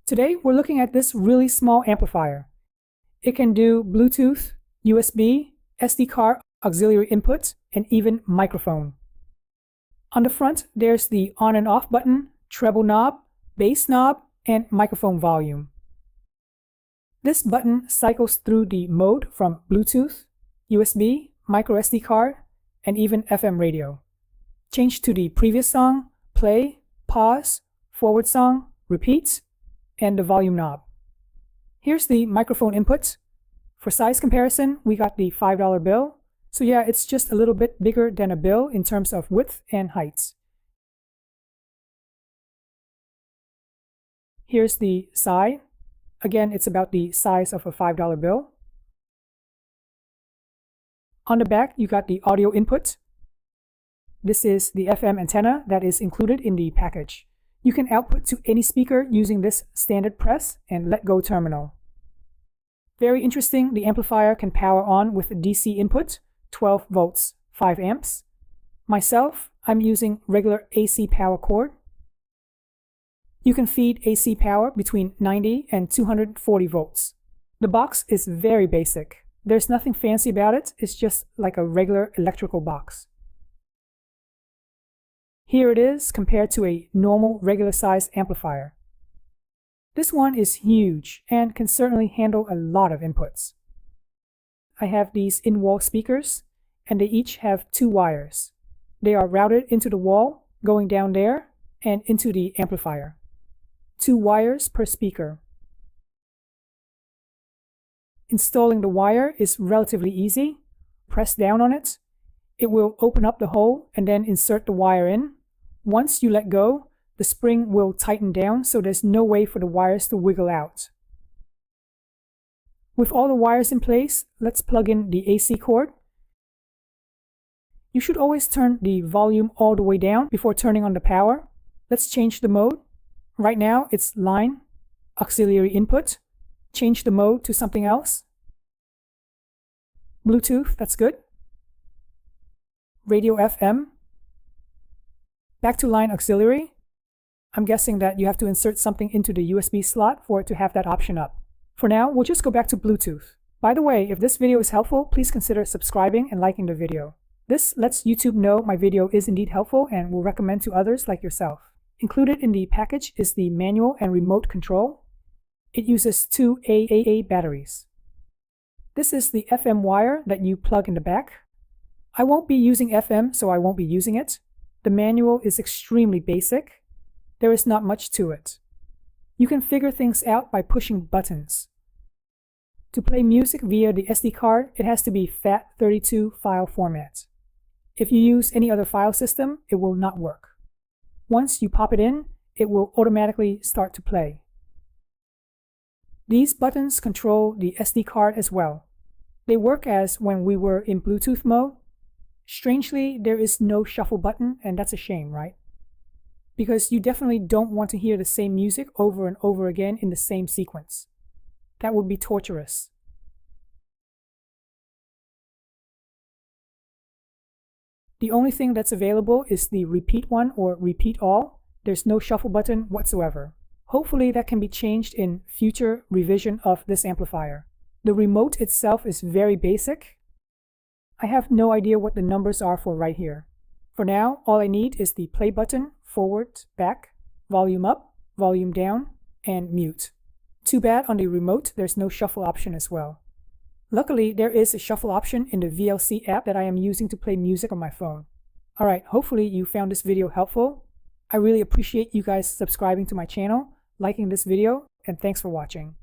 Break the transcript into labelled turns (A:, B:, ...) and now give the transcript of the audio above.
A: Today we're looking at this really small amplifier. It can do Bluetooth, USB, SD card, auxiliary input, and even microphone. On the front, there's the on and off button, treble knob, bass knob, and microphone volume. This button cycles through the mode from Bluetooth, USB, micro SD card, and even FM radio. Change to the previous song, play, pause, forward song, repeat, and the volume knob. Here's the microphone input. For size comparison, we got the $5 bill. So yeah, it's just a little bit bigger than a bill in terms of width and height. Here's the side. Again, it's about the size of a $5 bill. On the back, you got the audio input. This is the FM antenna that is included in the package. You can output to any speaker using this standard press and let go terminal. Very interesting, the amplifier can power on with DC input, 12 volts, 5 amps. Myself, I'm using regular AC power cord. You can feed AC power between 90 and 240 volts. The box is very basic. There's nothing fancy about it, it's just like a regular electrical box. Here it is compared to a normal regular size amplifier. This one is huge and can certainly handle a lot of inputs. I have these in-wall speakers and they each have 2 wires. They are routed into the wall, going down there, and into the amplifier. 2 wires per speaker. Installing the wire is relatively easy. Press down on it. It will open up the hole and then insert the wire in. Once you let go, the spring will tighten down so there's no way for the wires to wiggle out. With all the wires in place, let's plug in the AC cord. You should always turn the volume all the way down before turning on the power. Let's change the mode. Right now it's line, auxiliary input. Change the mode to something else. Bluetooth, that's good. Radio FM. Back to line auxiliary. I'm guessing that you have to insert something into the USB slot for it to have that option up. For now, we'll just go back to Bluetooth. By the way, if this video is helpful, please consider subscribing and liking the video. This lets YouTube know my video is indeed helpful and will recommend to others like yourself. Included in the package is the manual and remote control. It uses 2 AAA batteries. This is the FM wire that you plug in the back. I won't be using FM, so I won't be using it. The manual is extremely basic. There is not much to it. You can figure things out by pushing buttons. To play music via the SD card, it has to be FAT32 file format. If you use any other file system, it will not work. Once you pop it in, it will automatically start to play. These buttons control the SD card as well. They work as when we were in Bluetooth mode. Strangely, there is no shuffle button, and that's a shame, right? Because you definitely don't want to hear the same music over and over again in the same sequence. That would be torturous. The only thing that's available is the repeat one or repeat all. There's no shuffle button whatsoever. Hopefully that can be changed in future revision of this amplifier. The remote itself is very basic. I have no idea what the numbers are for right here. For now, all I need is the play button, forward, back, volume up, volume down, and mute. Too bad on the remote there's no shuffle option as well. Luckily, there is a shuffle option in the VLC app that I am using to play music on my phone. Alright, hopefully you found this video helpful. I really appreciate you guys subscribing to my channel, liking this video, and thanks for watching.